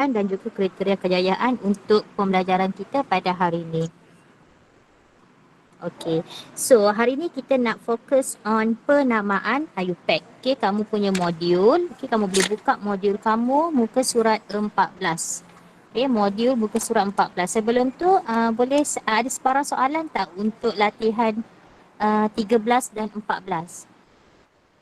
dan juga kriteria kejayaan untuk pembelajaran kita pada hari ini. Okay, so hari ni kita nak fokus on penamaan IUPAC. Okay, kamu punya modul. Okay, kamu boleh buka modul kamu muka surat 14. Okay, modul muka surat 14. Sebelum tu, ada sebarang soalan tak untuk latihan 13 dan 14?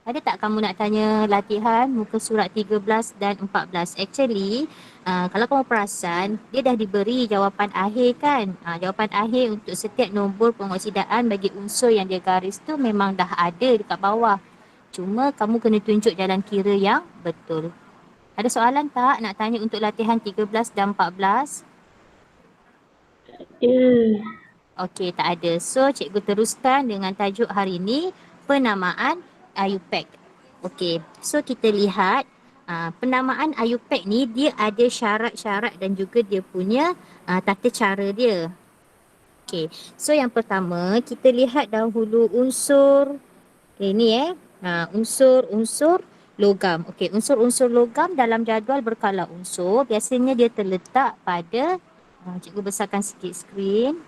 Ada tak kamu nak tanya latihan muka surat 13 dan 14? Actually, kalau kamu perasan, dia dah diberi jawapan akhir kan? Jawapan akhir untuk setiap nombor pengoksidaan bagi unsur yang dia garis tu memang dah ada dekat bawah. Cuma kamu kena tunjuk jalan kira yang betul. Ada soalan tak nak tanya untuk latihan 13 dan 14? Okey, tak ada. So, cikgu teruskan dengan tajuk hari ini, penamaan IUPAC. Okey, so kita lihat penamaan IUPAC ni dia ada syarat-syarat dan juga dia punya tata cara dia. Okey, so yang pertama kita lihat dahulu unsur, unsur-unsur logam. Okey, unsur-unsur logam dalam jadual berkala unsur biasanya dia terletak pada, cikgu besarkan sikit skrin.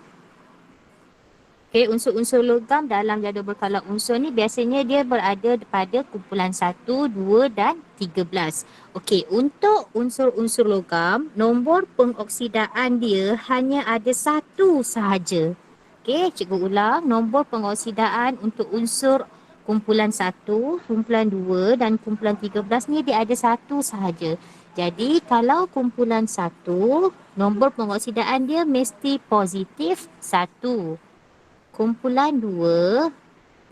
Okay, unsur-unsur logam dalam jadual berkala unsur ni biasanya dia berada pada kumpulan 1, 2 dan 13. Okey, untuk unsur-unsur logam, nombor pengoksidaan dia hanya ada satu sahaja. Okey, cikgu ulang, nombor pengoksidaan untuk unsur kumpulan 1, kumpulan 2 dan kumpulan 13 ni dia ada satu sahaja. Jadi, kalau kumpulan 1, nombor pengoksidaan dia mesti positif 1. Kumpulan 2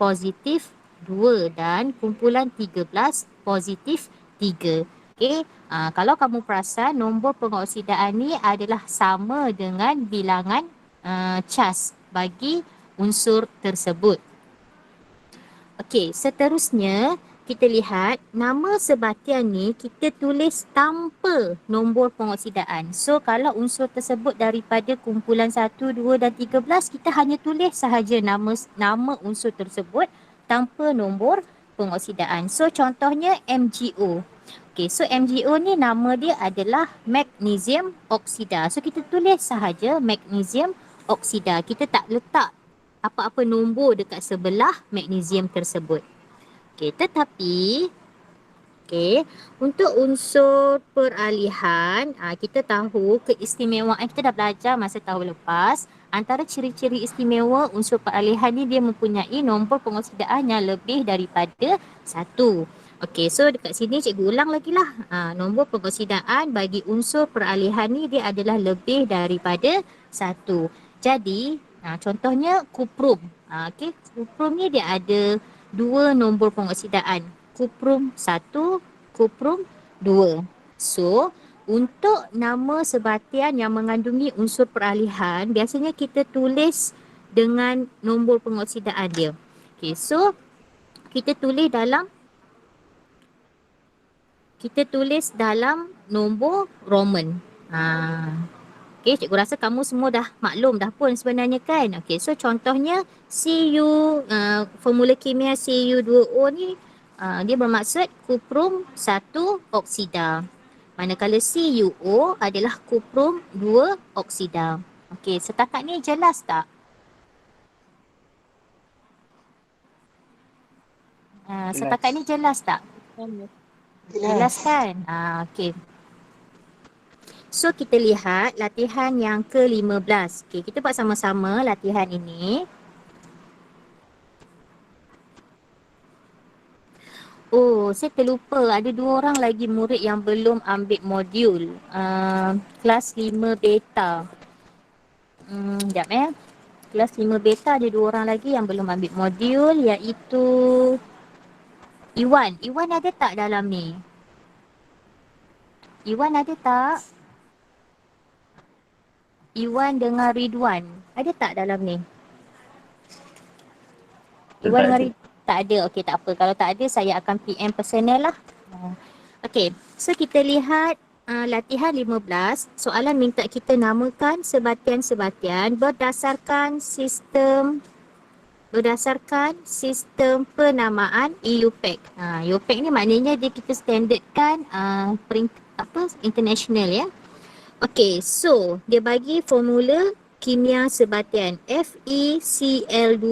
positif 2 dan kumpulan 13 positif 3. Okey, kalau kamu perasan nombor pengoksidaan ni adalah sama dengan bilangan cas bagi unsur tersebut. Okey, seterusnya kita lihat nama sebatian ni kita tulis tanpa nombor pengoksidaan. So kalau unsur tersebut daripada kumpulan 1, 2 dan 13, kita hanya tulis sahaja nama unsur tersebut tanpa nombor pengoksidaan. So contohnya MgO. Okey, so MgO ni nama dia adalah magnesium oksida. So kita tulis sahaja magnesium oksida. Kita tak letak apa-apa nombor dekat sebelah magnesium tersebut. Okey, tetapi untuk unsur peralihan, kita tahu keistimewaan, kita dah belajar masa tahun lepas, antara ciri-ciri istimewa unsur peralihan ni dia mempunyai nombor pengoksidaan yang lebih daripada 1. Okey, so dekat sini cikgu ulang lagi lah. Nombor pengoksidaan bagi unsur peralihan ni dia adalah lebih daripada 1. Jadi, contohnya kuprum. Okey, kuprum ni dia ada dua nombor pengoksidaan, kuprum 1, kuprum 2. So, untuk nama sebatian yang mengandungi unsur peralihan, biasanya kita tulis dengan nombor pengoksidaan dia. Okay, so kita tulis dalam nombor Roman. Okay, cikgu rasa kamu semua dah maklum dah pun sebenarnya kan. Okay, so contohnya Cu, formula kimia Cu2O ni dia bermaksud kuprum 1 oksida. Manakala CuO adalah kuprum 2 oksida. Okay, setakat ni jelas tak? Setakat ni jelas tak? Jelas kan? Okay. So kita lihat latihan yang ke-15. Okay, kita buat sama-sama latihan ini. Oh, saya terlupa ada 2 orang lagi murid yang belum ambil modul kelas 5 beta. Sekejap Kelas 5 beta ada 2 orang lagi yang belum ambil modul, iaitu Iwan. Iwan ada tak dalam ni? Iwan ada tak? Iwan dengan Ridwan ada tak dalam ni? Iwan dengan Ridwan tak ada. Okey, tak apa. Kalau tak ada, saya akan PM personal lah. Okey, so kita lihat latihan 15. Soalan minta kita namakan sebatian-sebatian berdasarkan sistem penamaan IUPAC. IUPAC ni maknanya dia kita standardkan international ya. Okay, so dia bagi formula kimia sebatian FeCl2.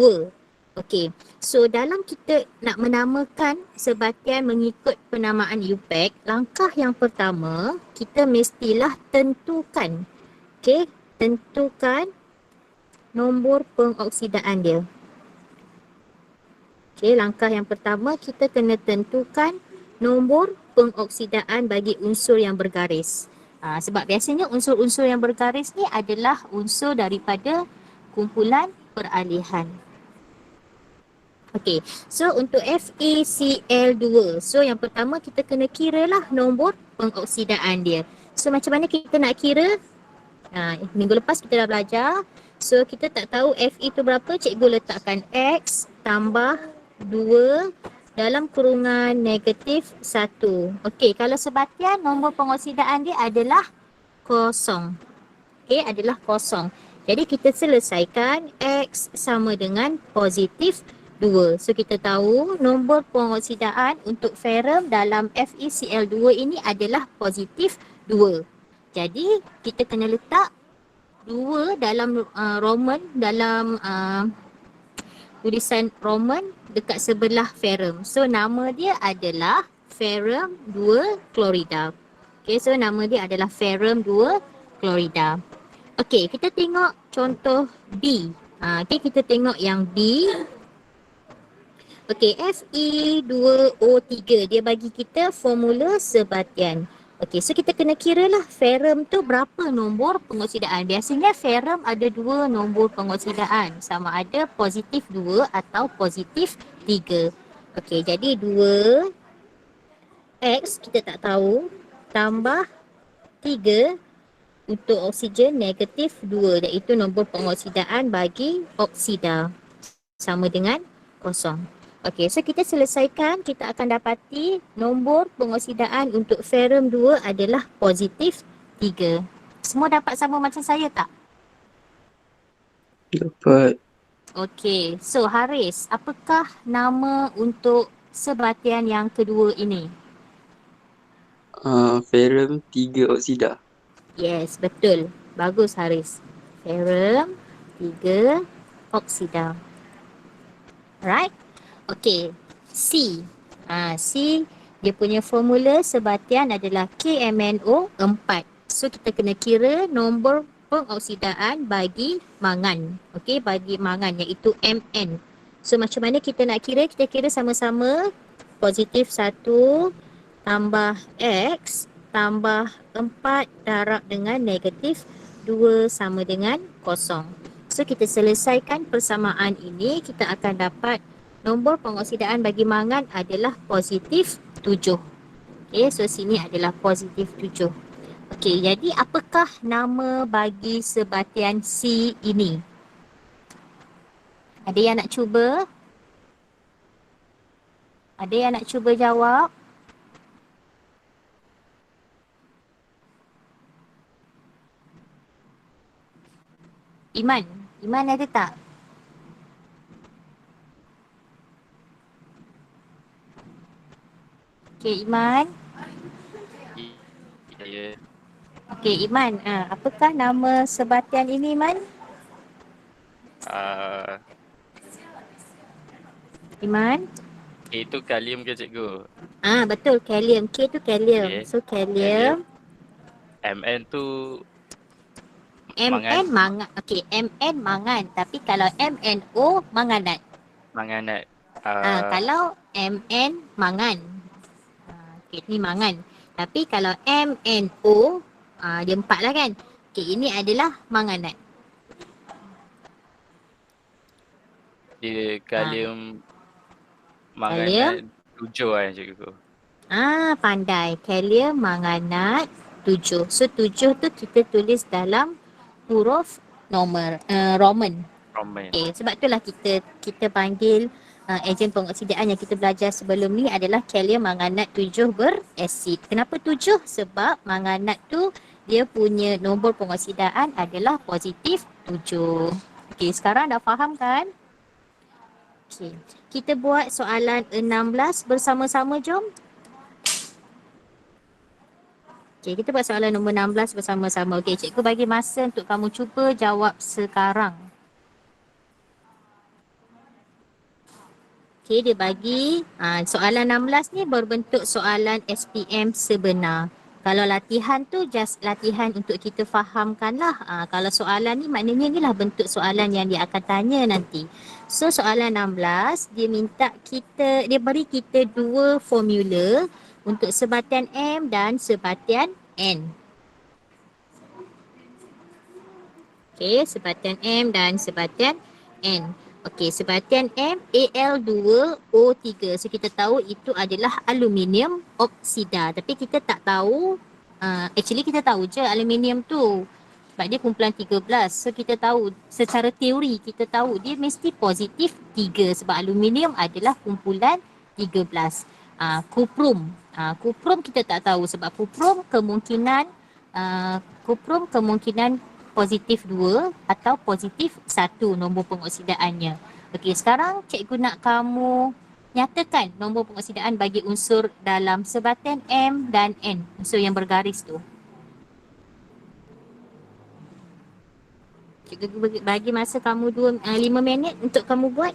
Okay, so dalam kita nak menamakan sebatian mengikut penamaan UPAC, langkah yang pertama kita mestilah tentukan. Okay, tentukan nombor pengoksidaan dia. Okay, langkah yang pertama kita kena tentukan nombor pengoksidaan bagi unsur yang bergaris. Sebab biasanya unsur-unsur yang bergaris ni adalah unsur daripada kumpulan peralihan. Okey, so untuk FeCl2, so yang pertama kita kena kira lah nombor pengoksidaan dia. So macam mana kita nak kira? Minggu lepas kita dah belajar. So kita tak tahu Fe tu berapa, cikgu letakkan X tambah 2 dalam kurungan negatif 1. Okey, kalau sebatian nombor pengoksidaan dia adalah kosong. Okey, adalah kosong. Jadi kita selesaikan X sama dengan positif 2. So kita tahu nombor pengoksidaan untuk ferrum dalam FeCl2 ini adalah positif 2. Jadi kita kena letak 2 dalam Roman, dalam tulisan Roman dekat sebelah ferrum. So nama dia adalah ferrum 2 klorida. Okay, so nama dia adalah ferrum 2 klorida. Okay, kita tengok contoh B. Okay, kita tengok yang B. Okay, Fe2O3 dia bagi kita formula sebatian. Okey, so kita kena kira lah ferrum tu berapa nombor pengoksidaan. Biasanya ferrum ada 2 nombor pengoksidaan. Sama ada positif 2 atau positif 3. Okey, jadi 2 X kita tak tahu tambah 3 untuk oksigen negatif 2, iaitu nombor pengoksidaan bagi oksida sama dengan kosong. Okey, so kita selesaikan, kita akan dapati nombor pengoksidaan untuk ferrum 2 adalah positif 3. Semua dapat sama macam saya tak? Dapat. Okey, so Haris, apakah nama untuk sebatian yang kedua ini? Ferrum 3 oksida. Yes, betul. Bagus Haris. Ferrum 3 oksida. Alright. Okey, C. C, dia punya formula sebatian adalah KMNO4. So kita kena kira nombor pengoksidaan bagi mangan. Okey, bagi mangan iaitu Mn. So macam mana kita nak kira? Kita kira sama-sama positif 1 tambah X tambah 4 darab dengan negatif 2 sama dengan kosong. So kita selesaikan persamaan ini, kita akan dapat nombor pengoksidaan bagi mangan adalah positif 7. Okay, so sini adalah positif 7. Okay, jadi apakah nama bagi sebatian C ini? Ada yang nak cuba? Ada yang nak cuba jawab? Iman? Iman ada tak? Okey, Iman. Ya. Okey, Iman. Apakah nama sebatian ini, Iman? Iman? Itu kalium ke cikgu? Betul, kalium. K tu kalium. Okay. So, kalium. Mn tu Mn mangan. Okey, Mn mangan. Tapi kalau MnO manganat. manganat. Kalau Mn mangan. Okey, ni mangan. Tapi kalau MnO, dia 4 lah kan. Okey, ini adalah manganat. Dia kalium manganat 7 kan cikgu? Pandai. Kalium manganat 7. So 7 tu kita tulis dalam huruf Roman. Roman. Okay, sebab itulah kita panggil ejen pengoksidaan yang kita belajar sebelum ni adalah kalium manganat 7 berasid. Kenapa 7? Sebab manganat tu dia punya nombor pengoksidaan adalah positif 7. Okay, sekarang dah faham kan? Okay, kita buat soalan 16 bersama-sama, jom. Okay, kita buat soalan nombor 16 bersama-sama. Okay, cikgu bagi masa untuk kamu cuba jawab sekarang. Okay, dia bagi soalan 16 ni berbentuk soalan SPM sebenar. Kalau latihan tu just latihan untuk kita fahamkan lah. Kalau soalan ni maknanya ni lah bentuk soalan yang dia akan tanya nanti. So soalan 16 dia minta kita, dia beri kita dua formula untuk sebatian M dan sebatian N. Okay, sebatian M dan sebatian N. Okey, sebatian M Al2O3. So kita tahu itu adalah aluminium oksida. Tapi kita tak tahu, actually kita tahu je aluminium tu. Sebab dia kumpulan 13. So kita tahu secara teori kita tahu dia mesti positif 3 sebab aluminium adalah kumpulan 13. Kuprum. Kuprum kita tak tahu sebab kuprum kemungkinan positif 2 atau positif 1 nombor pengoksidaannya. Okey, sekarang cikgu nak kamu nyatakan nombor pengoksidaan bagi unsur dalam sebatian M dan N, unsur yang bergaris tu. Cikgu bagi masa kamu 5 minit untuk kamu buat.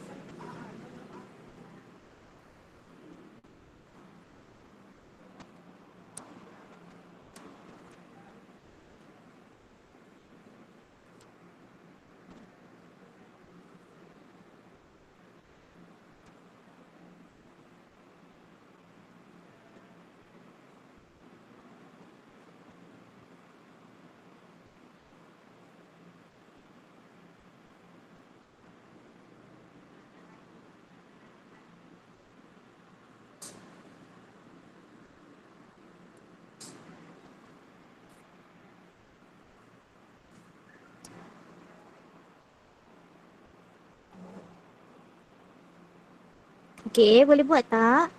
Okey, boleh buat tak?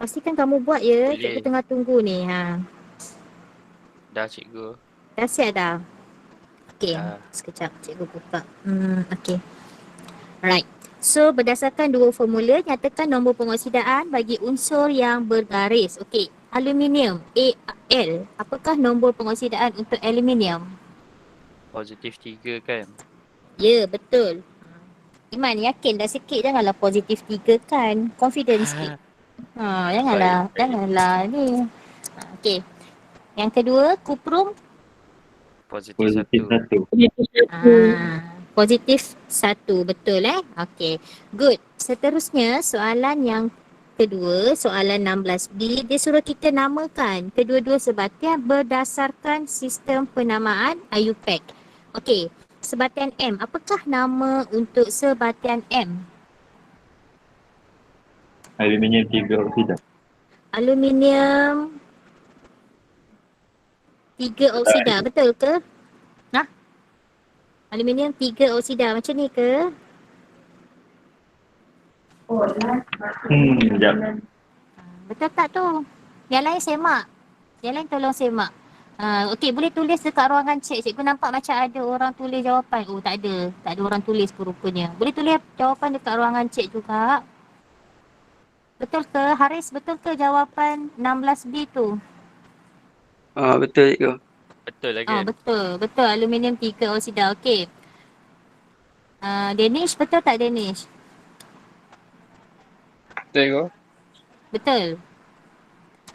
Pastikan kamu buat ya. Boleh. Cikgu tengah tunggu ni. Dah cikgu. Dah siap dah? Okey, Dah. sekejap cikgu buka. Okey. Right. So berdasarkan dua formula, nyatakan nombor pengoksidaan bagi unsur yang bergaris. Okey, aluminium Al. Apakah nombor pengoksidaan untuk aluminium? Positif 3 kan? Ya, betul. Iman, yakin dah sikit, janganlah positif 3 kan. Confident sikit. Janganlah, Baik. janganlah ni. Okey. Yang kedua, kuprum. Positif Positif 1. 1. Positif 1, betul Okey, good. Seterusnya soalan yang kedua, soalan 16B, dia suruh kita namakan kedua-dua sebatian berdasarkan sistem penamaan IUPAC. Okey, sebatian M, apakah nama untuk sebatian M? Aluminium 3 oksida. Aluminium 3 oksida, betul ke? Aluminium 3 oksida macam ni ke? Sekejap. Betul tak tu? Yang lain semak. Yang lain tolong semak. Okey, boleh tulis dekat ruangan chat. Cikgu nampak macam ada orang tulis jawapan. Oh, tak ada. Tak ada orang tulis pun rupanya. Boleh tulis jawapan dekat ruangan chat juga. Betul ke? Haris, betul ke jawapan 16B tu? Betul cikgu. Betul lah kan? Betul. Betul. Aluminium 3 oksida. Okey. Danish, betul tak Danish? Betul cikgu. Betul.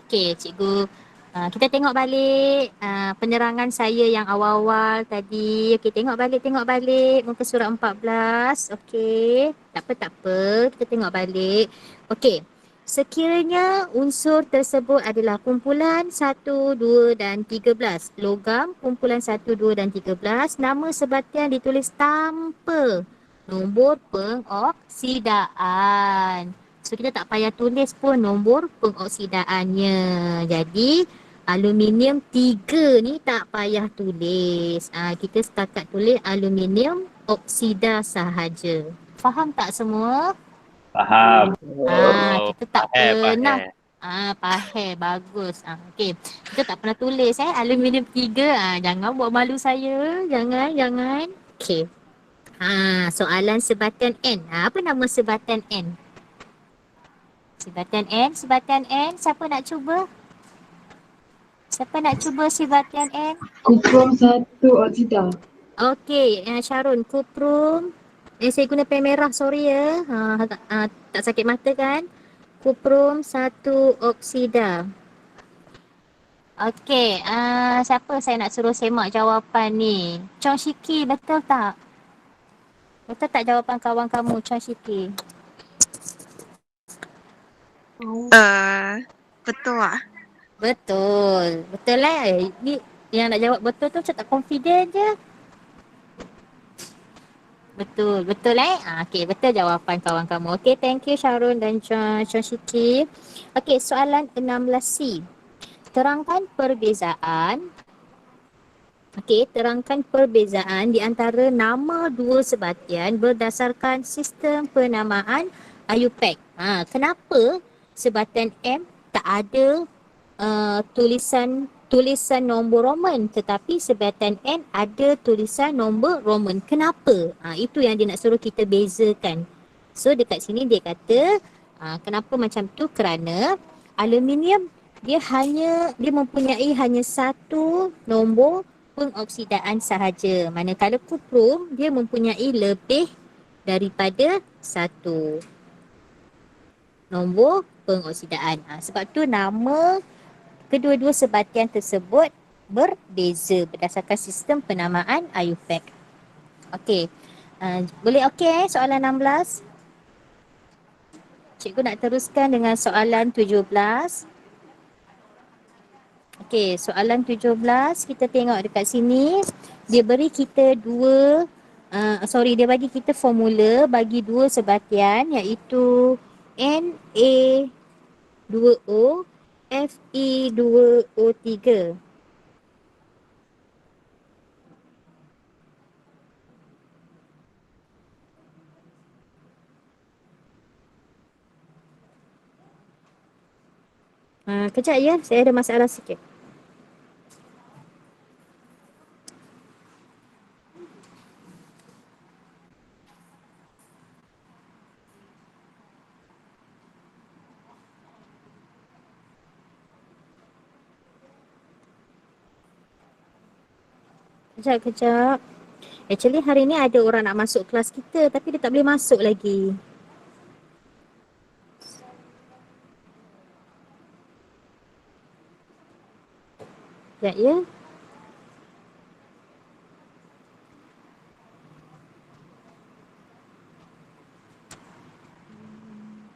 Okey, cikgu. Kita tengok balik penerangan saya yang awal-awal tadi. Okey, tengok balik muka surat 14. Okey, tak apa. Kita tengok balik. Okey, sekiranya unsur tersebut adalah kumpulan 1, 2 dan 13. Logam kumpulan 1, 2 dan 13. Nama sebatian ditulis tanpa nombor pengoksidaan. So kita tak payah tulis pun nombor pengoksidaannya. Jadi aluminium 3 ni tak payah tulis. Kita setakat tulis aluminium oksida sahaja. Faham tak semua? Faham. Kita tak pernah. Faham. Bagus. Okey. Kita tak pernah tulis aluminium 3. Jangan buat malu saya. Jangan. Okey. Soalan sebatian N. Apa nama sebatian N? Sebatian N, siapa nak cuba? Siapa nak cuba sebatian N? Kuprom 1 oksida. Okey, Syarun, kuprum. Saya guna pen merah, sorry ya. Tak sakit mata kan? Kuprum 1 oksida. Okey, siapa saya nak suruh semak jawapan ni? Chong Shiki, betul tak? Betul tak jawapan kawan kamu, Chong Shiki? Betul lah. Betul. Betul lah. Ni yang nak jawab betul tu macam tak confident je. Betul. Betul okey, betul jawapan kawan kamu. Okey, thank you Syarun dan Chong Shiki. Okey, soalan 16C. Terangkan perbezaan di antara nama dua sebatian berdasarkan sistem penamaan IUPAC. Kenapa sebatian M tak ada tulisan nombor Roman tetapi sebatian N ada tulisan nombor Roman. Kenapa? Itu yang dia nak suruh kita bezakan. So dekat sini dia kata kenapa macam tu, kerana aluminium dia mempunyai hanya satu nombor pengoksidaan sahaja, manakala kuprum dia mempunyai lebih daripada satu nombor pengoksidaan. Sebab tu nama kedua-dua sebatian tersebut berbeza berdasarkan sistem penamaan IUPAC. Okey. Boleh okey soalan 16? Cikgu nak teruskan dengan soalan 17. Okey, soalan 17 kita tengok dekat sini. Dia beri kita dia bagi kita formula bagi dua sebatian iaitu Na2O Fe2O3. Kejap ya, saya ada masalah sikit. Kejap. Actually hari ni ada orang nak masuk kelas kita tapi dia tak boleh masuk lagi. Sekejap ya.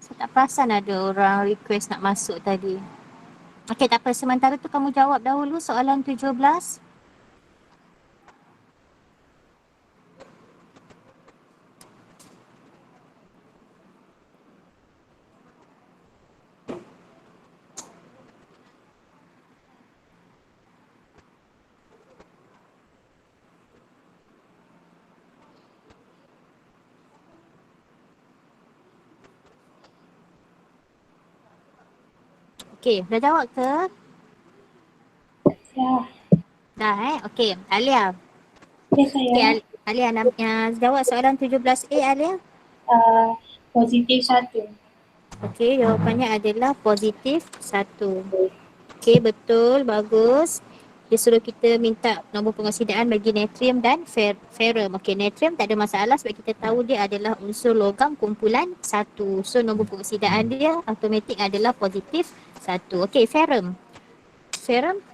Saya tak perasan ada orang request nak masuk tadi. Okey, tak apa. Sementara tu kamu jawab dahulu soalan 17. Okey, dah jawab ke? Ya. Dah Okey, Alia. Ya saya. Okey, Alia jawab soalan 17A, Alia. Positif 1. Okey, jawapannya adalah positif 1. Okey, betul, bagus. Dia suruh kita minta nombor pengoksidaan bagi natrium dan ferrum. Okey, natrium tak ada masalah sebab kita tahu dia adalah unsur logam kumpulan 1. So, nombor pengoksidaan dia automatik adalah positif 1. Okey, ferrum. Ferrum?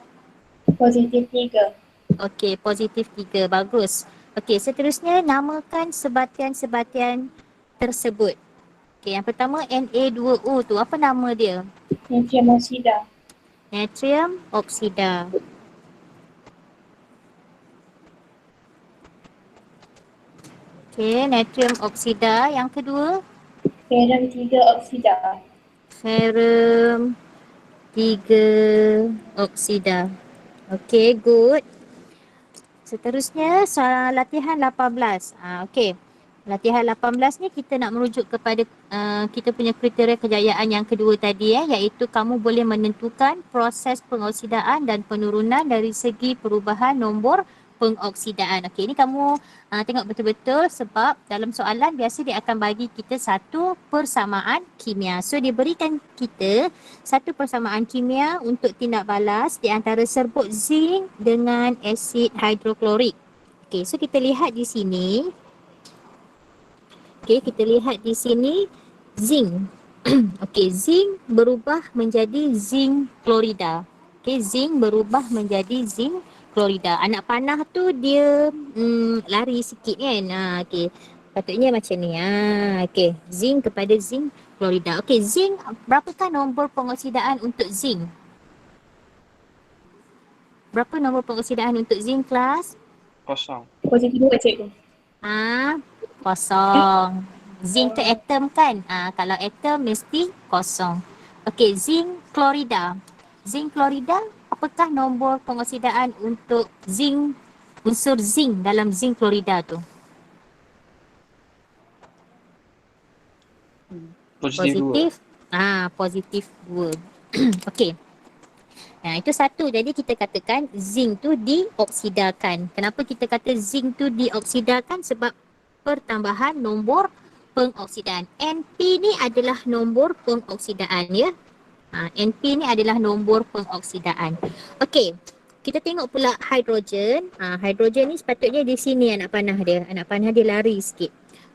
Positif 3. Okey, positif 3. Bagus. Okey, seterusnya namakan sebatian-sebatian tersebut. Okey, yang pertama Na2O tu, apa nama dia? Natrium oksida. Natrium oksida. Okey, natrium oksida. Yang kedua? Ferrum 3 oksida. Ferrum 3 oksida. Okey, good. Seterusnya latihan 18. Okey. Latihan 18 ni kita nak merujuk kepada kita punya kriteria kejayaan yang kedua tadi iaitu kamu boleh menentukan proses pengoksidaan dan penurunan dari segi perubahan nombor pengoksidaan. Okey, ni kamu tengok betul-betul sebab dalam soalan biasa dia akan bagi kita satu persamaan kimia. So dia berikan kita satu persamaan kimia untuk tindak balas di antara serbuk zinc dengan asid hidroklorik. Okey, so kita lihat di sini. Okey, kita lihat di sini zinc. Okey, zinc berubah menjadi zinc klorida. Okey, zinc berubah menjadi zinc klorida. Anak panah tu dia lari sikit kan. Okey, patutnya macam ni. Okey, zinc kepada zinc klorida. Okey, zinc, berapakah nombor pengoksidaan untuk zinc? Berapa nombor pengoksidaan untuk zinc, kelas? Kosong. Positif 2 cikgu. Kosong. Zinc tu atom kan? Kalau atom mesti kosong. Okey, zinc klorida. Zinc klorida, apakah nombor pengoksidaan untuk zinc, unsur zinc dalam zinc klorida tu? Positif 2. Positif 2. Okey. Itu satu. Jadi kita katakan zinc tu dioksidakan. Kenapa kita kata zinc tu dioksidakan? Sebab pertambahan nombor pengoksidaan. NP ni adalah nombor pengoksidaan ya. NP ni adalah nombor pengoksidaan. Okey. Kita tengok pula hidrogen. Hidrogen ni sepatutnya di sini anak panah dia. Anak panah dia lari sikit.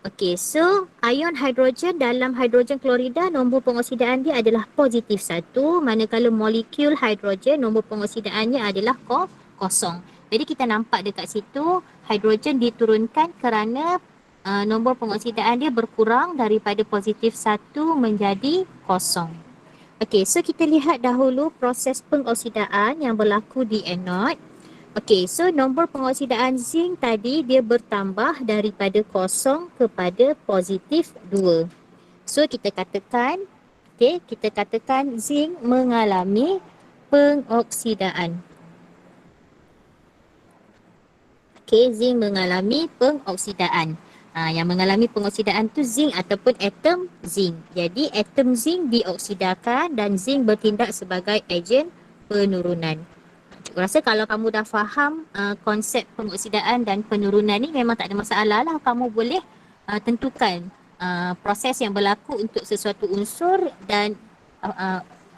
Okey, so ion hidrogen dalam hidrogen klorida nombor pengoksidaan dia adalah positif 1, manakala molekul hidrogen nombor pengoksidaannya adalah kosong. Jadi kita nampak dekat situ hidrogen diturunkan kerana nombor pengoksidaan dia berkurang daripada positif 1 menjadi kosong. Okey, so kita lihat dahulu proses pengoksidaan yang berlaku di anode. Okey, so nombor pengoksidaan zinc tadi dia bertambah daripada kosong kepada positif 2. So kita katakan, kita katakan zinc mengalami pengoksidaan. Okey, zinc mengalami pengoksidaan. Yang mengalami pengoksidaan tu zinc ataupun atom zinc. Jadi atom zinc dioksidakan dan zinc bertindak sebagai ejen penurunan. Cikgu rasa kalau kamu dah faham konsep pengoksidaan dan penurunan ni memang tak ada masalah lah. Kamu boleh tentukan proses yang berlaku untuk sesuatu unsur dan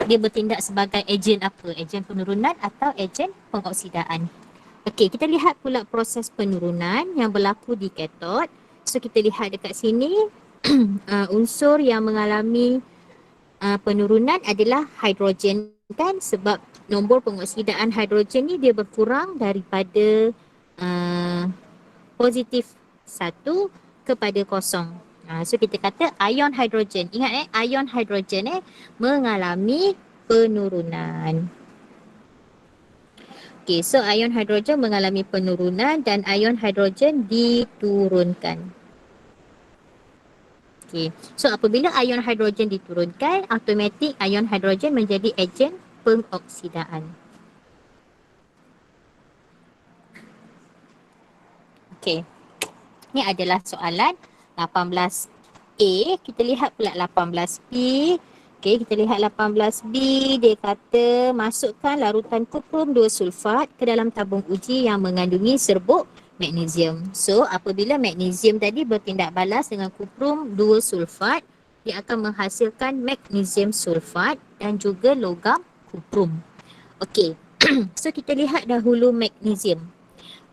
dia bertindak sebagai ejen apa? Ejen penurunan atau ejen pengoksidaan. Okey, kita lihat pula proses penurunan yang berlaku di katod. So kita lihat dekat sini unsur yang mengalami penurunan adalah hidrogen kan, sebab nombor pengoksidaan hidrogen ni dia berkurang daripada positif 1 kepada kosong. So kita kata ion hidrogen. Ingat ion hidrogen mengalami penurunan. Okay, so ion hidrogen mengalami penurunan dan ion hidrogen diturunkan. Okay, so apabila ion hidrogen diturunkan, automatik ion hidrogen menjadi ejen pengoksidaan. Okay, ini adalah soalan 18A. Kita lihat pula 18B. Okay, kita lihat 18B. Dia kata masukkan larutan kuprum 2 sulfat ke dalam tabung uji yang mengandungi serbuk magnesium. So apabila magnesium tadi bertindak balas dengan kuprum 2 sulfat, dia akan menghasilkan magnesium sulfat dan juga logam kuprum. Okey. So kita lihat dahulu magnesium.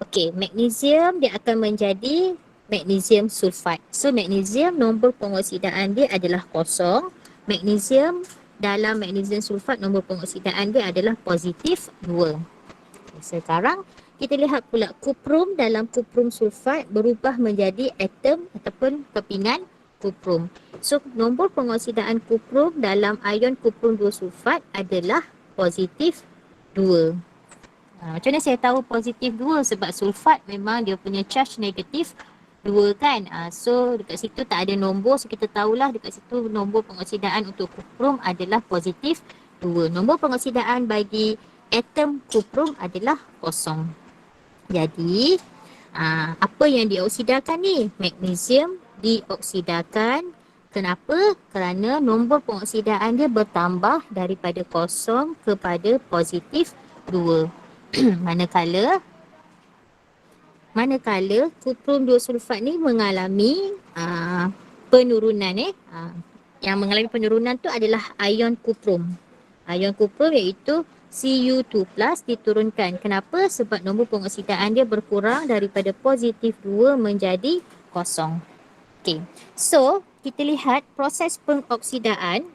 Okey, magnesium dia akan menjadi magnesium sulfat. So magnesium nombor pengoksidaan dia adalah kosong. Magnesium dalam magnesium sulfat nombor pengoksidaan dia adalah positif 2. Sekarang kita lihat pula kuprum dalam kuprum sulfat berubah menjadi atom ataupun kepingan kuprum. So nombor pengoksidaan kuprum dalam ion kuprum 2 sulfat adalah positif 2. Macam mana saya tahu positif 2? Sebab sulfat memang dia punya charge negatif 2 kan. So dekat situ tak ada nombor, so kita tahulah dekat situ nombor pengoksidaan untuk kuprum adalah positif 2. Nombor pengoksidaan bagi atom kuprum adalah kosong. Jadi apa yang dioksidakan ni? Magnesium dioksidakan. Kenapa? Kerana nombor pengoksidaan dia bertambah daripada kosong kepada positif 2. Manakala manakala kuprum 2 sulfat ni mengalami penurunan yang mengalami penurunan tu adalah ion kuprum. Ion kuprum iaitu Cu2+ diturunkan. Kenapa? Sebab nombor pengoksidaan dia berkurang daripada positif 2 menjadi kosong. Okey. So, kita lihat proses pengoksidaan.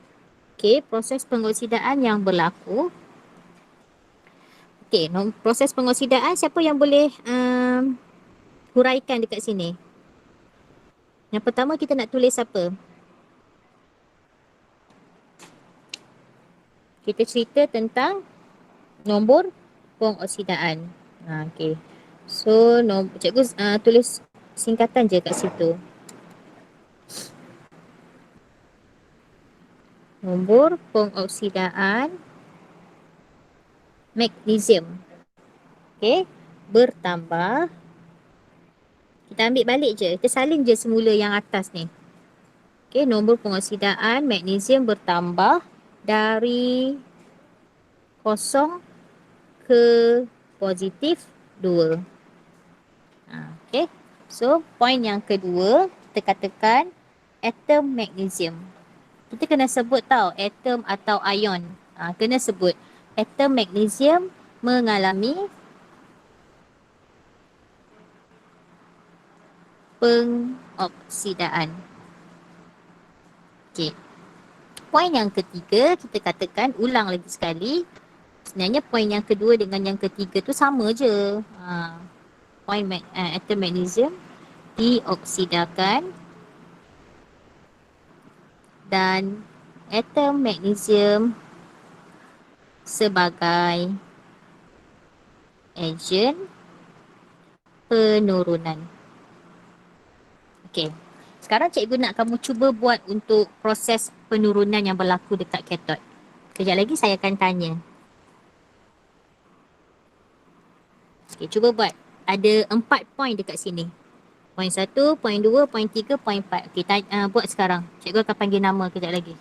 Okey, proses pengoksidaan yang berlaku. Okey, proses pengoksidaan siapa yang boleh huraikan dekat sini? Yang pertama kita nak tulis apa? Kita cerita tentang nombor pengoksidaan. Okey. So, cikgu tulis singkatan je kat situ. Nombor pengoksidaan magnesium. Okey, bertambah. Kita ambil balik je. Kita salin je semula yang atas ni. Okey, nombor pengoksidaan magnesium bertambah dari kosong ke positif 2. Okey. So, poin yang kedua, kita katakan atom magnesium. Kita kena sebut tau, atom atau ion. Kena sebut. Atom magnesium mengalami pengoksidaan. Okey. Poin yang ketiga, kita katakan, ulang lagi sekali. Sebenarnya poin yang kedua dengan yang ketiga tu sama je. Poin atom magnesium dioksidakan dan atom magnesium sebagai agen penurunan. Okey. Sekarang cikgu nak kamu cuba buat untuk proses penurunan yang berlaku dekat katod. Kejap lagi saya akan tanya. Okey, cuba buat. Ada 4 poin dekat sini. Poin 1, poin 2, poin 3, poin 4. Okey, buat sekarang. Cikgu akan panggil nama kejap lagi.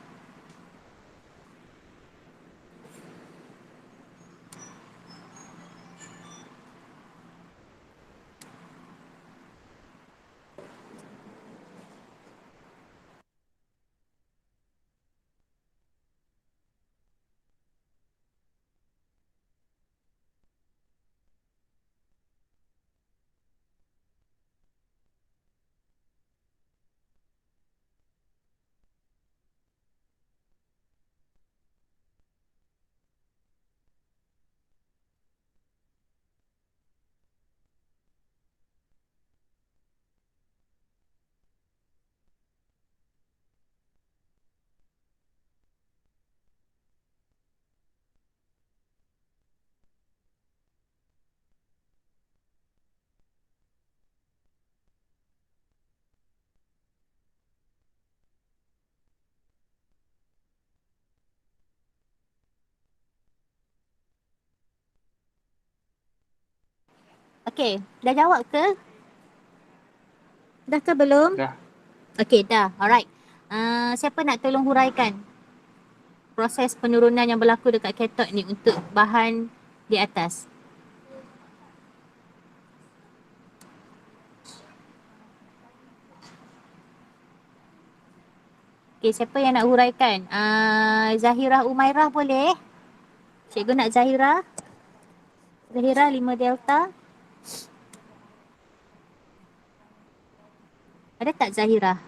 Okey, dah jawab ke? Dah ke belum? Dah. Okey, dah. Alright. Siapa nak tolong huraikan proses penurunan yang berlaku dekat katod ni untuk bahan di atas? Okey, siapa yang nak huraikan? Zahira Umairah boleh? Cikgu nak Zahira. Zahira 5 delta. Ada tak Zahira?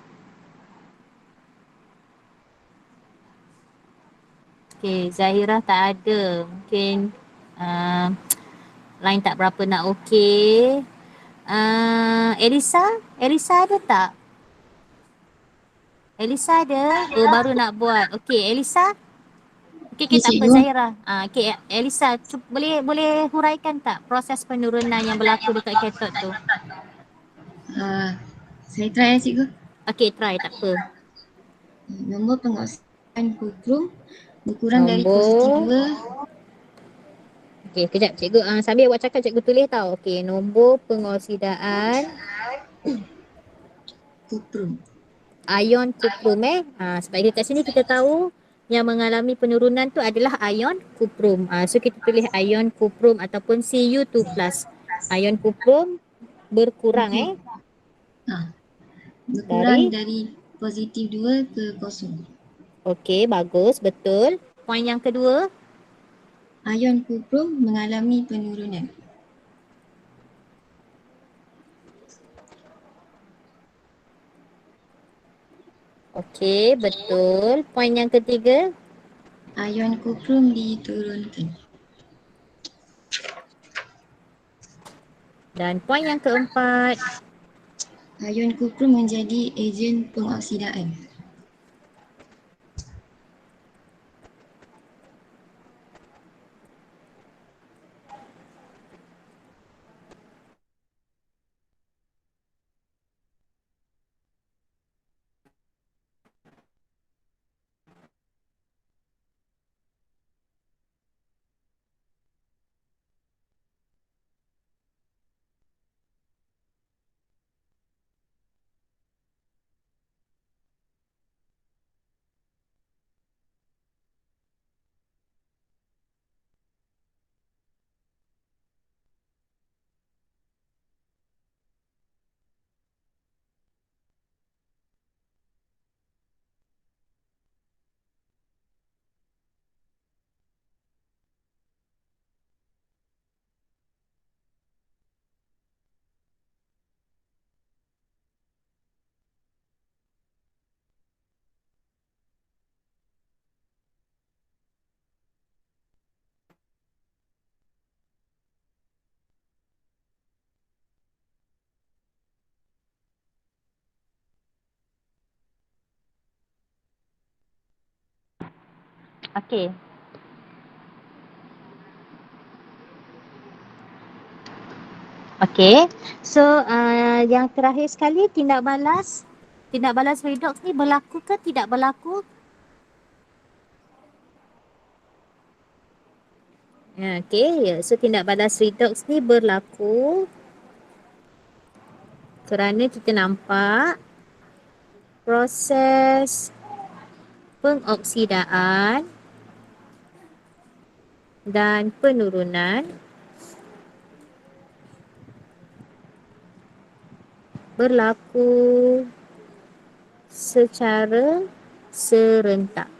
Okey, Zahira tak ada. Mungkin line tak berapa nak okey. Elisa? Elisa ada tak? Elisa ada? Oh, baru nak buat. Okey, Elisa? Okey, tak apa Zahira. Okey, Elisa, boleh huraikan tak proses penurunan yang berlaku dekat katod tu? Saya try cikgu. Okey, try, tak apa. Nombor pengoksidaan kuprum berkurang dari positif 2. Okey, kejap cikgu sambil awak cakap cikgu tulis tau. Okey, nombor pengoksidaan kuprum. Ion kuprum sebab kat sini kita tahu yang mengalami penurunan tu adalah ion kuprum. So kita tulis ion kuprum ataupun Cu2+. Ion kuprum Berkurang Berkurang dari positif 2 ke kosong. Okey, bagus, betul. Poin yang kedua, Ion kuprum mengalami penurunan. okey, betul. Poin yang ketiga, Ion kuprum diturunkan. dan poin yang keempat, Ion kuprum menjadi ejen pengoksidaan. okey. Okey. So, yang terakhir sekali, tindak balas. Tindak balas redox ni berlaku ke tidak berlaku? Okey, ya. So, tindak balas redox ni berlaku kerana kita nampak proses pengoksidaan dan penurunan berlaku secara serentak.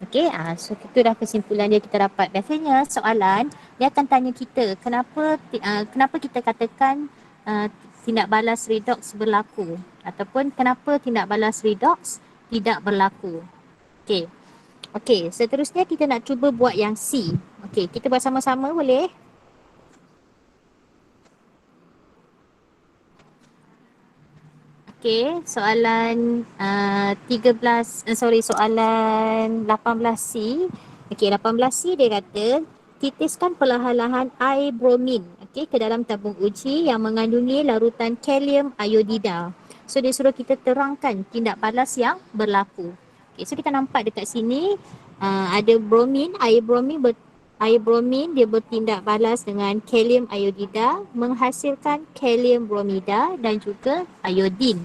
Okey, so itu dah kesimpulan dia kita dapat. Biasanya soalan dia akan tanya kita kenapa kita katakan tindak balas redox berlaku ataupun kenapa tindak balas redox tidak berlaku. Okey. Okey, seterusnya kita nak cuba buat yang C. Okey, kita buat sama-sama boleh? Okey, soalan soalan 18C. Okey, 18C dia kata titiskan perlahan-lahan air bromin ke dalam tabung uji yang mengandungi larutan kalium iodida. So dia suruh kita terangkan tindak balas yang berlaku. Okey, so kita nampak dekat sini ada bromin, air bromin dia bertindak balas dengan kalium iodida menghasilkan kalium bromida dan juga iodin.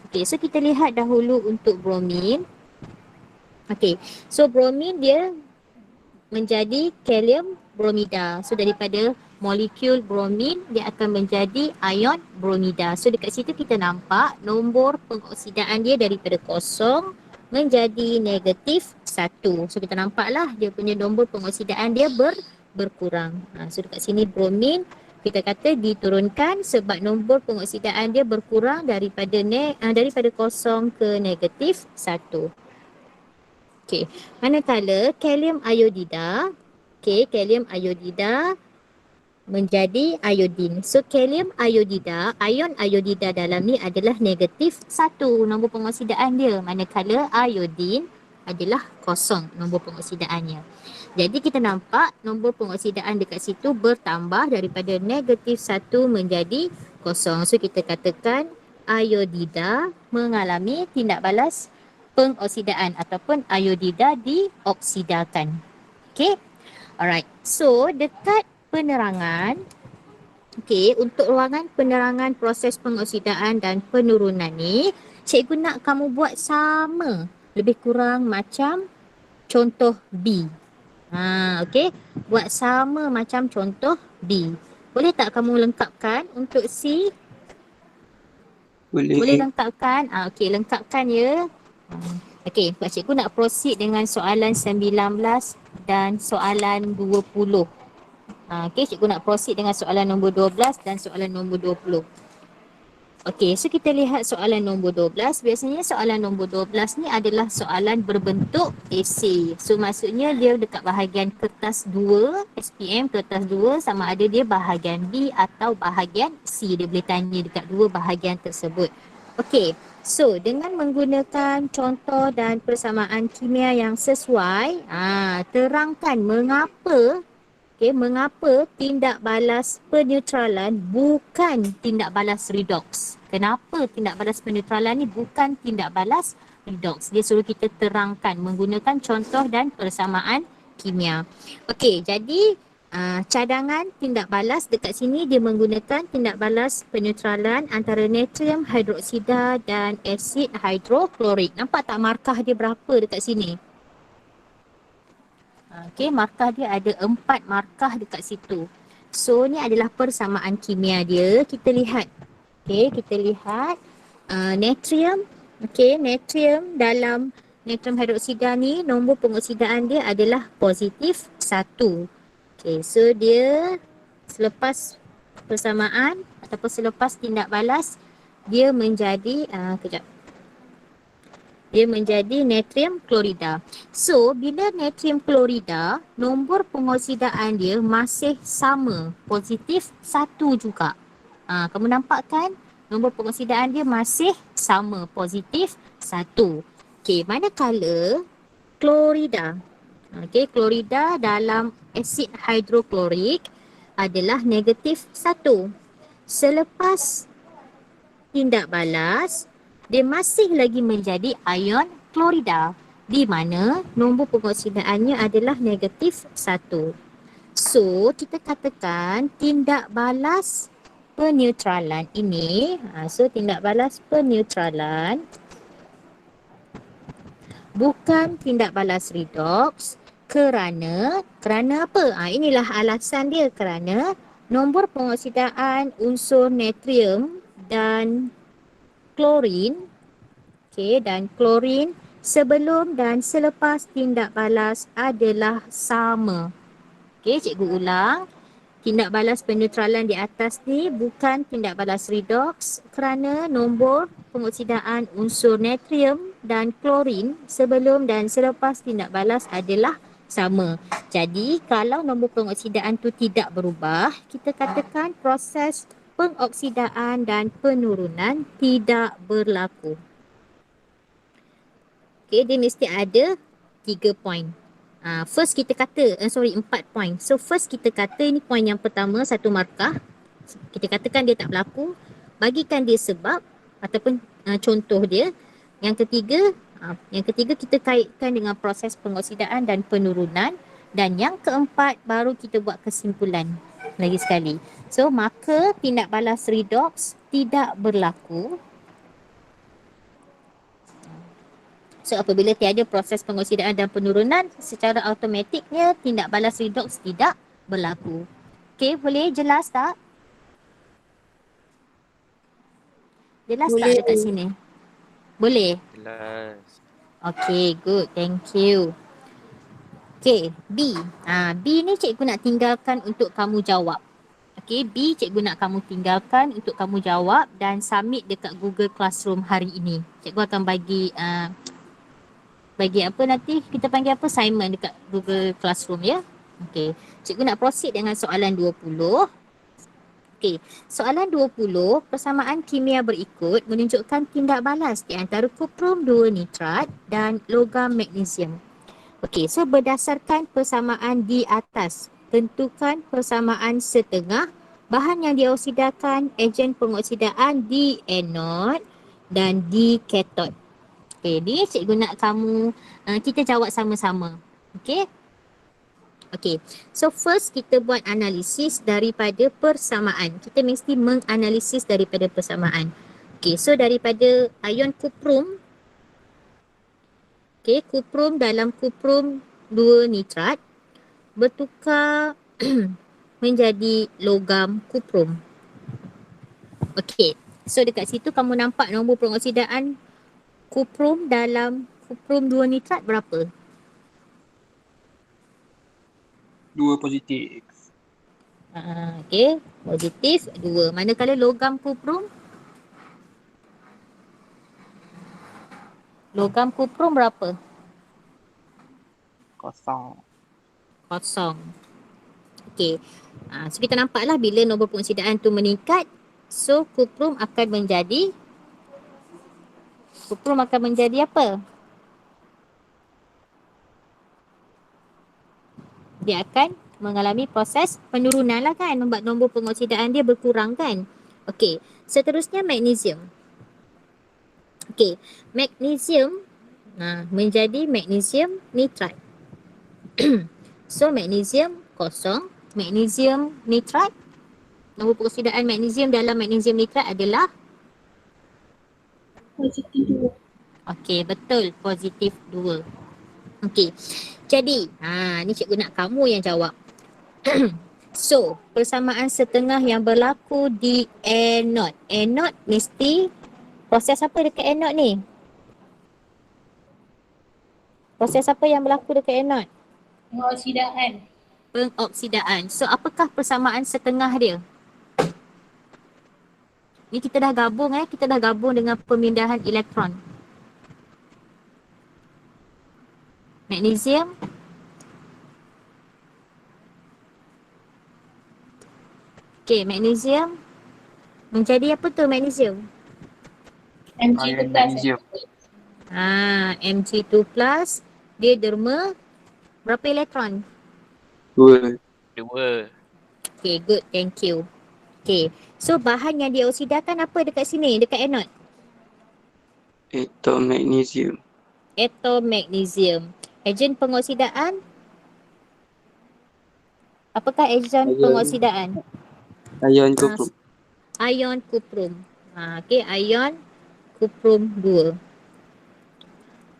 Okey, so kita lihat dahulu untuk bromin. Okey, so bromin dia menjadi kalium bromida. So daripada molekul bromin dia akan menjadi ion bromida. So dekat situ kita nampak nombor pengoksidaan dia daripada kosong menjadi negatif 1. So kita nampaklah dia punya nombor pengoksidaan dia berkurang. So dekat sini bromin kita kata diturunkan sebab nombor pengoksidaan dia berkurang daripada kosong ke negatif 1. Okey, manakala kalium iodida, kalium iodida menjadi iodin. So kalium iodida, ion iodida dalam ni adalah negatif 1 nombor pengoksidaan dia, manakala iodin adalah kosong nombor pengoksidaannya. Jadi kita nampak nombor pengoksidaan dekat situ bertambah daripada negatif 1 menjadi kosong. So kita katakan iodida mengalami tindak balas pengoksidaan ataupun iodida dioksidakan. Okay. Alright. So dekat penerangan, untuk ruangan penerangan proses pengoksidaan dan penurunan ni, cikgu nak kamu buat sama, lebih kurang macam contoh B. Buat sama macam contoh B. Boleh tak kamu lengkapkan untuk C? Boleh Boleh. lengkapkan? Okey, lengkapkan ya. Okey, Pak Cikgu nak proceed dengan soalan 19 dan soalan 20. Okey, Cikgu nak proceed dengan soalan nombor 12 dan soalan nombor 20. Okey, so kita lihat soalan nombor 12. Biasanya soalan nombor 12 ni adalah soalan berbentuk esei. So maksudnya dia dekat bahagian kertas 2, SPM kertas 2 sama ada dia bahagian B atau bahagian C. Dia boleh tanya dekat dua bahagian tersebut. Okey, so dengan menggunakan contoh dan persamaan kimia yang sesuai, terangkan mengapa mengapa tindak balas peneutralan bukan tindak balas redox. Kenapa tindak balas peneutralan ni bukan tindak balas redox? Dia suruh kita terangkan menggunakan contoh dan persamaan kimia. Okey, jadi cadangan tindak balas dekat sini dia menggunakan tindak balas peneutralan antara natrium hidroksida dan asid hidroklorik. Nampak tak markah dia berapa dekat sini? Okey, markah dia ada 4 markah dekat situ. So ni adalah persamaan kimia dia. Kita lihat. Okey, kita lihat natrium. Okey, natrium dalam natrium hidroksida ni nombor pengoksidaan dia adalah positif 1. Okey, so dia selepas persamaan ataupun selepas tindak balas dia menjadi dia menjadi natrium klorida. So, bila natrium klorida, nombor pengoksidaan dia masih sama, positif 1 juga. Kamu nampak kan? Nombor pengoksidaan dia masih sama, positif 1. Okey, manakala klorida. Okey, klorida dalam asid hidroklorik adalah negatif 1. Selepas tindak balas, dia masih lagi menjadi ion klorida di mana nombor pengoksidaannya adalah negatif 1. So, kita katakan tindak balas peneutralan ini, tindak balas peneutralan bukan tindak balas redox kerana apa? Inilah alasan dia, kerana nombor pengoksidaan unsur natrium dan klorin, dan klorin sebelum dan selepas tindak balas adalah sama. Cikgu ulang. Tindak balas peneutralan di atas ni bukan tindak balas redox kerana nombor pengoksidaan unsur natrium dan klorin sebelum dan selepas tindak balas adalah sama. Jadi kalau nombor pengoksidaan tu tidak berubah, kita katakan proses pengoksidaan dan penurunan tidak berlaku. Dia mesti ada 3 poin. First kita kata, 4 poin. So first kita kata ini poin yang pertama, 1 markah. Kita katakan dia tak berlaku. Bagikan dia sebab ataupun contoh dia. Yang ketiga kita kaitkan dengan proses pengoksidaan dan penurunan. Dan yang keempat baru kita buat kesimpulan lagi sekali. So maka tindak balas redox tidak berlaku. So apabila tiada proses pengoksidaan dan penurunan, secara automatiknya tindak balas redox tidak berlaku. Okey, boleh jelas tak? Jelas tak dekat sini? Boleh? Jelas. Okey, good. Thank you. Okey, B. B ni cikgu nak tinggalkan untuk kamu jawab. Okey, B cikgu nak kamu tinggalkan untuk kamu jawab dan submit dekat Google Classroom hari ini. Cikgu akan bagi apa nanti, kita panggil apa, assignment dekat Google Classroom ya. Okey, cikgu nak proceed dengan soalan 20. Okey, soalan 20, persamaan kimia berikut menunjukkan tindak balas di antara kuprum 2 nitrat dan logam magnesium. Okey, so berdasarkan persamaan di atas, tentukan persamaan setengah bahan yang dioksidakan, ejen pengoksidaan di anod dan di katod. Okey, ni cikgu nak kamu kita jawab sama-sama. Okey. Okey. So first kita buat analisis daripada persamaan. Kita mesti menganalisis daripada persamaan. Okey, so daripada ion kuprum. Okey, kuprum dalam kuprum 2 nitrat bertukar menjadi logam kuprum. Okey. So dekat situ kamu nampak nombor pengoksidaan kuprum dalam kuprum 2 nitrat berapa? 2 positif. Okey, positif 2. Manakala logam kuprum? Logam kuprum berapa? Kosong. Kosong. Okey. So kita nampaklah bila nombor pengoksidaan tu meningkat, so kuprum akan menjadi apa? Dia akan mengalami proses penurunan lah kan, membuat nombor pengoksidaan dia berkurang kan. Okey, seterusnya magnesium. Okey, magnesium menjadi magnesium nitrat. So magnesium kosong, magnesium nitrat, nombor pengoksidaan magnesium dalam magnesium nitrat adalah Positif 2. okey, betul, positif 2. Okey. Jadi, ni cikgu nak kamu yang jawab. So, persamaan setengah yang berlaku di anode. Anode mesti proses apa dekat anode ni? Proses apa yang berlaku dekat anode? Pengoksidaan. Pengoksidaan. So, apakah persamaan setengah dia? Ni kita dah gabung kita dah gabung dengan pemindahan elektron. Magnesium okey, magnesium menjadi apa tu magnesium? Mg2 Ion plus. magnesium. Mg2 plus, dia derma berapa elektron? 2. 2. Okay, good, thank you. Okay, so bahan yang dioksidakan apa dekat sini, dekat anode? Atom magnesium. Atom magnesium. Ejen pengoksidaan? Apakah ejen Ion. pengoksidaan? Ion kuprum. Ion kuprum. Okay, ion kuprum 2.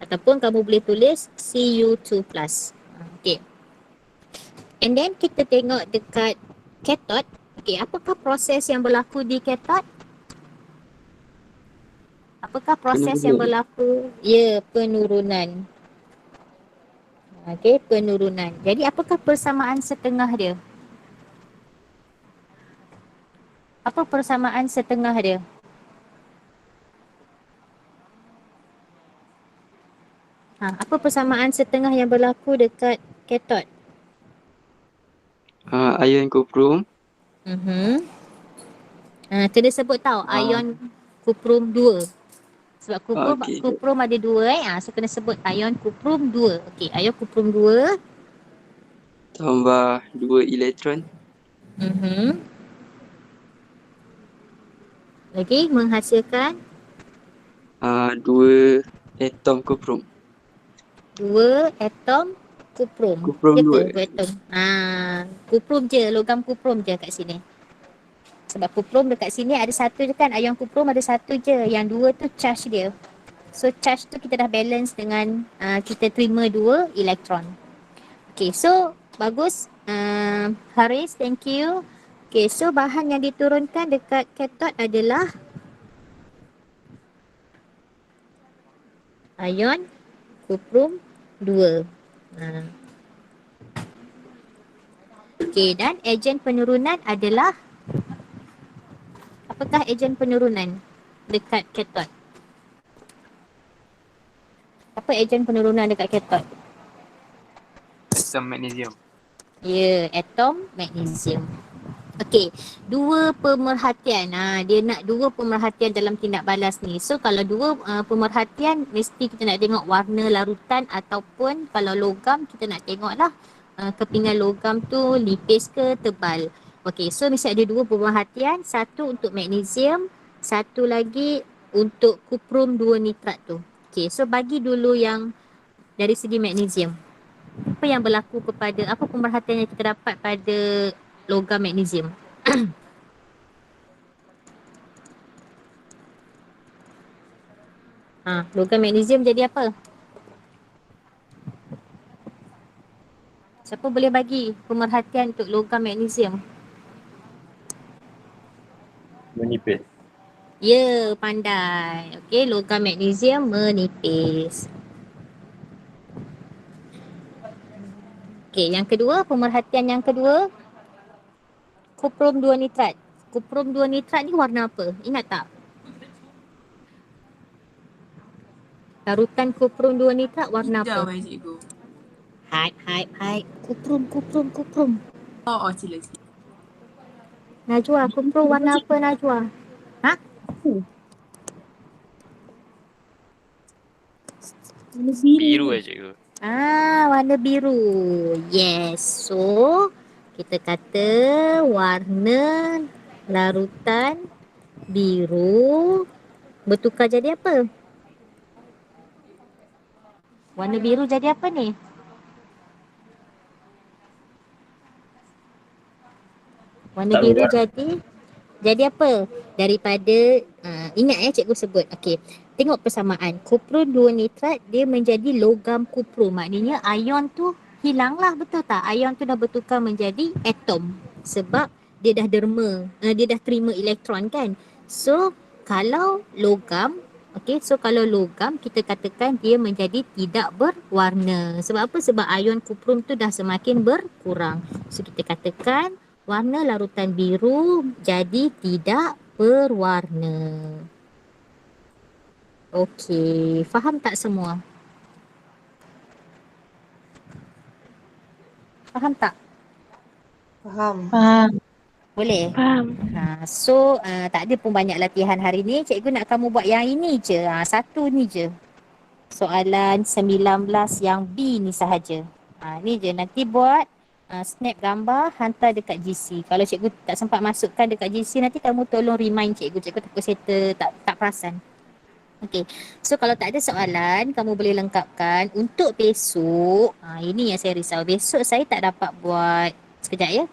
Ataupun kamu boleh tulis Cu2+. Okay. And then kita tengok dekat cathode. Okay, apakah proses yang berlaku di cathode? Apakah proses yang berlaku? Ya, penurunan. Okay, penurunan. Jadi apakah persamaan setengah dia? Apa persamaan setengah dia? Apa persamaan setengah yang berlaku dekat cathode? Ion kuprum. Kena sebut tau, ion kuprum 2. Sebab kuprum ada 2 so kena sebut ion kuprum 2. Okey, ion kuprum 2 Tambah 2 elektron. Lagi menghasilkan 2 atom kuprum. 2 atom kuprum. Kuprum Ya ke? 2. 2 atom. Kuprum je, logam kuprum je kat sini. Sebab kuprum dekat sini ada satu je kan, ion kuprum ada satu je. Yang 2 tu charge dia. So charge tu kita dah balance dengan kita terima 2 elektron. Okay, so bagus. Haris, thank you. Okay, so bahan yang diturunkan dekat cathode adalah ion kuprum 2. Okay, dan ejen penurunan adalah, apakah ejen penurunan dekat cathode? Apa ejen penurunan dekat cathode? Atom magnesium. Ya, atom magnesium. Okey, 2 pemerhatian. Dia nak 2 pemerhatian dalam tindak balas ni. So kalau 2 pemerhatian, mesti kita nak tengok warna larutan, ataupun kalau logam kita nak tengoklah kepingan logam tu nipis ke tebal. Okey, so mesti ada 2 pemerhatian, satu untuk magnesium, satu lagi untuk kuprum 2 nitrat tu. Okey, so bagi dulu yang dari segi magnesium. Apa yang berlaku kepada, apa pemerhatian yang kita dapat pada logam magnesium? Logam magnesium jadi apa? Siapa boleh bagi pemerhatian untuk logam magnesium? Menipis. Ya, pandai. Okey, logam magnesium menipis. Okey, yang kedua, pemerhatian yang kedua. Kuprum 2 nitrat. Kuprum 2 nitrat ni warna apa? Ingat tak? Larutan kuprum 2 nitrat warna Hijau apa? cikgu. Hai. Kuprum. Oh, sila. Najwa, kuprum warna apa Najwa? Ha? Biru cikgu. Warna biru. Yes. So, kita kata warna larutan biru bertukar jadi apa? Warna biru jadi apa ni? Warna Tak biru buat. jadi apa? Daripada ingat cikgu sebut. Okey. Tengok persamaan. Kuprum 2 nitrat dia menjadi logam kuprum. Maknanya ion tu hilanglah, betul tak? Ion tu dah bertukar menjadi atom sebab dia dah derma, dia dah terima elektron kan. So kalau logam, kalau logam kita katakan dia menjadi tidak berwarna. Sebab apa? Sebab ion kuprum tu dah semakin berkurang. So kita katakan warna larutan biru jadi tidak berwarna. Okey, faham tak semua? Faham tak? Faham. Boleh? Faham. So tak ada pun banyak latihan hari ni. Cikgu nak kamu buat yang ini je. Satu ni je. Soalan 19 yang B ni sahaja. Ni je. Nanti buat snap gambar, hantar dekat GC. Kalau cikgu tak sempat masukkan dekat GC, nanti kamu tolong remind cikgu. Cikgu takut settle, tak perasan. Okey. So kalau tak ada soalan, kamu boleh lengkapkan. Untuk besok, ini yang saya risau. Besok saya tak dapat buat, sekejap ya.